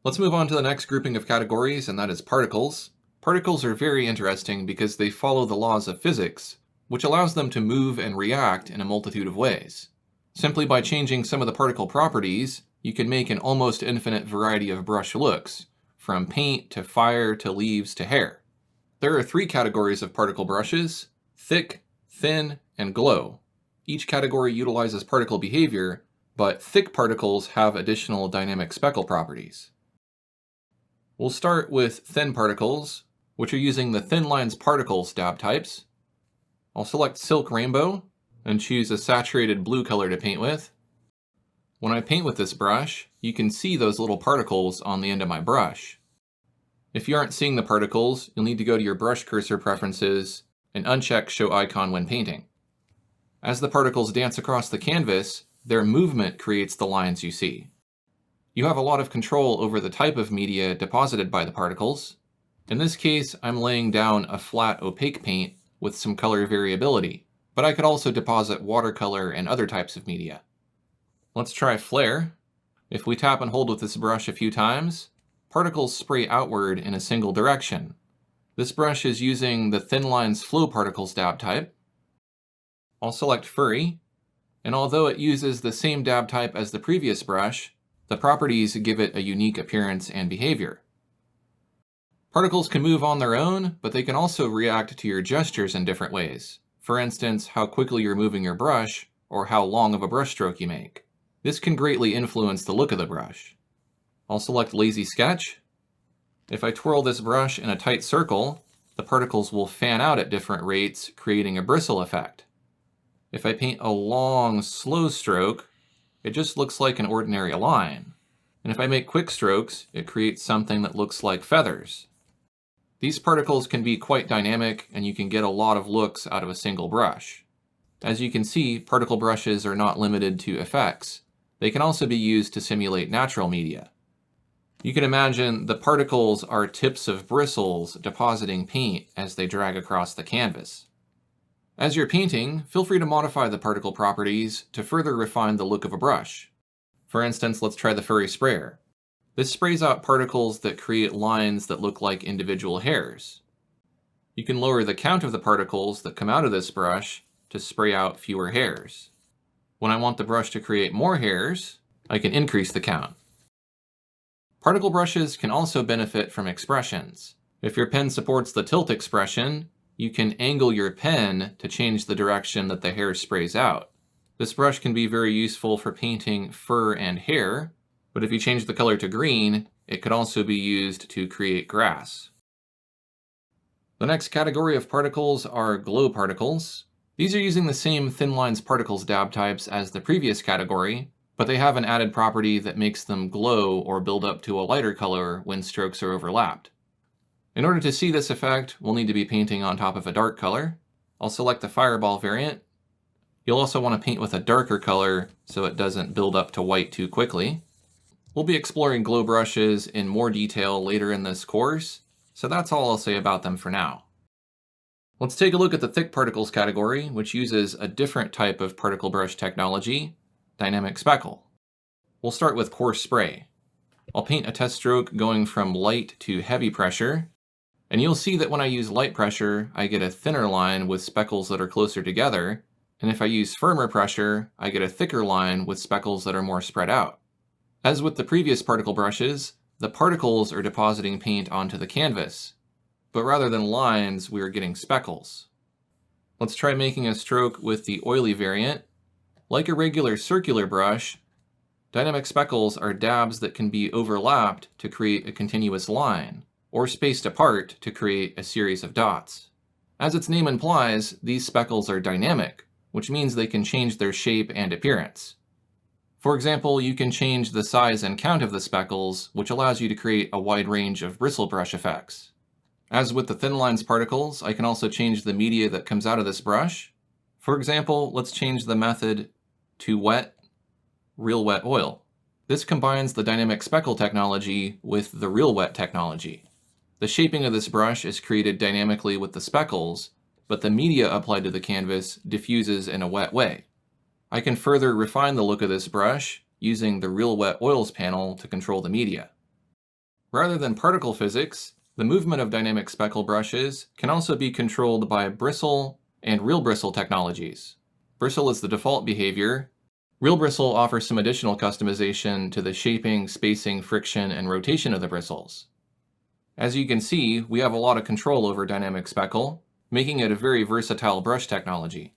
Let's move on to the next grouping of categories, and that is particles. Particles are very interesting because they follow the laws of physics, which allows them to move and react in a multitude of ways. Simply by changing some of the particle properties, you can make an almost infinite variety of brush looks, from paint to fire to leaves to hair. There are 3 categories of particle brushes: thick, thin, and glow. Each category utilizes particle behavior, but thick particles have additional dynamic speckle properties. We'll start with thin particles, which are using the Thin Lines Particles dab types. I'll select Silk Rainbow and choose a saturated blue color to paint with. When I paint with this brush, you can see those little particles on the end of my brush. If you aren't seeing the particles, you'll need to go to your brush cursor preferences and uncheck Show Icon when painting. As the particles dance across the canvas, their movement creates the lines you see. You have a lot of control over the type of media deposited by the particles. In this case, I'm laying down a flat opaque paint with some color variability, but I could also deposit watercolor and other types of media. Let's try flare. If we tap and hold with this brush a few times, particles spray outward in a single direction. This brush is using the Thin Lines Flow Particles dab type. I'll select Furry, and although it uses the same dab type as the previous brush, the properties give it a unique appearance and behavior. Particles can move on their own, but they can also react to your gestures in different ways. For instance, how quickly you're moving your brush, or how long of a brush stroke you make. This can greatly influence the look of the brush. I'll select Lazy Sketch. If I twirl this brush in a tight circle, the particles will fan out at different rates, creating a bristle effect. If I paint a long, slow stroke, it just looks like an ordinary line. And if I make quick strokes, it creates something that looks like feathers. These particles can be quite dynamic, and you can get a lot of looks out of a single brush. As you can see, particle brushes are not limited to effects. They can also be used to simulate natural media. You can imagine the particles are tips of bristles depositing paint as they drag across the canvas. As you're painting, feel free to modify the particle properties to further refine the look of a brush. For instance, let's try the Furry Sprayer. This sprays out particles that create lines that look like individual hairs. You can lower the count of the particles that come out of this brush to spray out fewer hairs. When I want the brush to create more hairs, I can increase the count. Particle brushes can also benefit from expressions. If your pen supports the tilt expression, you can angle your pen to change the direction that the hair sprays out. This brush can be very useful for painting fur and hair, but if you change the color to green, it could also be used to create grass. The next category of particles are glow particles. These are using the same Thin Lines Particles dab types as the previous category, but they have an added property that makes them glow or build up to a lighter color when strokes are overlapped. In order to see this effect, we'll need to be painting on top of a dark color. I'll select the Fireball variant. You'll also want to paint with a darker color so it doesn't build up to white too quickly. We'll be exploring glow brushes in more detail later in this course, so that's all I'll say about them for now. Let's take a look at the thick particles category, which uses a different type of particle brush technology, dynamic speckle. We'll start with coarse spray. I'll paint a test stroke going from light to heavy pressure, and you'll see that when I use light pressure, I get a thinner line with speckles that are closer together, and if I use firmer pressure, I get a thicker line with speckles that are more spread out. As with the previous particle brushes, the particles are depositing paint onto the canvas, but rather than lines, we are getting speckles. Let's try making a stroke with the oily variant. Like a regular circular brush, dynamic speckles are dabs that can be overlapped to create a continuous line, or spaced apart to create a series of dots. As its name implies, these speckles are dynamic, which means they can change their shape and appearance. For example, you can change the size and count of the speckles, which allows you to create a wide range of bristle brush effects. As with the Thin Lines Particles, I can also change the media that comes out of this brush. For example, let's change the method to wet, real wet oil. This combines the dynamic speckle technology with the real wet technology. The shaping of this brush is created dynamically with the speckles, but the media applied to the canvas diffuses in a wet way. I can further refine the look of this brush using the Real Wet Oils panel to control the media. Rather than particle physics, the movement of dynamic speckle brushes can also be controlled by bristle and real bristle technologies. Bristle is the default behavior. Real bristle offers some additional customization to the shaping, spacing, friction, and rotation of the bristles. As you can see, we have a lot of control over dynamic speckle, making it a very versatile brush technology.